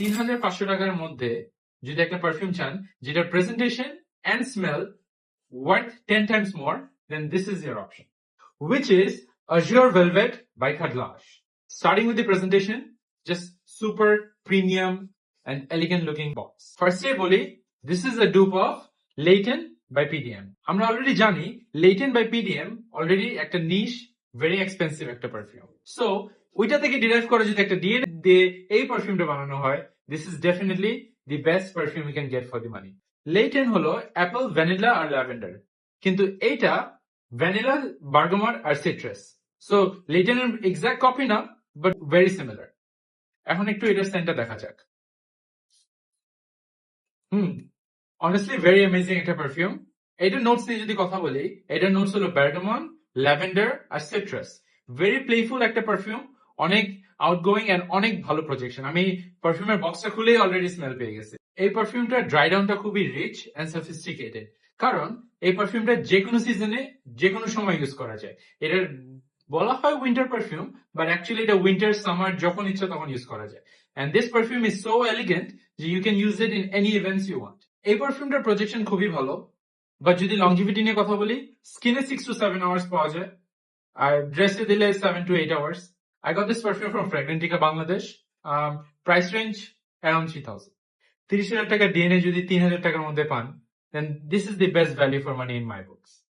৩,৫০০ টাকার মধ্যে যদি একটা পারফিউম চান যেটার presentation and smell worth 10 times more, then this is your option, which is Azure Velvet by Khadlash. Starting with the presentation, just super premium and elegant looking box. First boli, this is a dupe of Layton by PDM. আমরা already জানি Layton by PDM already একটা niche, very expensive একটা perfume. So, ওইটা থেকে derive করে যদি একটা DNA দিয়ে এই পারফিউমটা বানানো হয়, this is definitely the best perfume you can get for the money. Layton হলো অ্যাপল, ভ্যানিলা আর ল্যাভেন্ডার, কিন্তু এইটা ভ্যানিলা, বার্গামার আর সিট্রাস। সো লেটনের এক্সাক্ট কপি না, বাট ভেরি সিমিলার। এখন একটু এটার সেন্টটা দেখা যাক। অনেস্টলি ভেরি অ্যামেজিং একটা পারফিউম। এটার নোটস নিয়ে যদি কথা বলি, এটার নোটস হলো বার্গামন, ল্যাভেন্ডার আর সিট্রাস। ভেরি প্লেফুল একটা পারফিউম, অনেক আউটগোয়িং এন্ড অনেক ভালো প্রজেকশন। আমি পারফিউমের বক্সটা খুলেই অলরেডি স্মেল পেয়ে গেছি। এই পারফিউমটা ড্রাই ডাউনটা খুবই রিচ এন্ড সফিস্টিকেটেড, কারণ এই পারফিউমটা যে কোনো সিজনে যে কোনো সময় ইউজ করা যায়। এটার বলা হয় উইন্টার পারফিউম, বাট অ্যাকচুয়ালি এটা উইন্টার, সামার যখন ইচ্ছা তখন ইউজ করা যায়। And this perfume is so elegant যে you can use it in any events you want. এই পারফিউমটার প্রজেকশন খুবই ভালো, বাট যদি লংজিভিটি নিয়ে কথা বলি, স্কিনে 6 to 7 আওয়ার্স পাওয়া যায়, আর ড্রেসে দিলে 7 to 8 hours. I got this perfume from Fragrantica Bangladesh. Price range around 3,000. 30,000 টাকা ডিএনএ যদি 3,000 টাকার মধ্যে পান, then this is the best value for money in my books.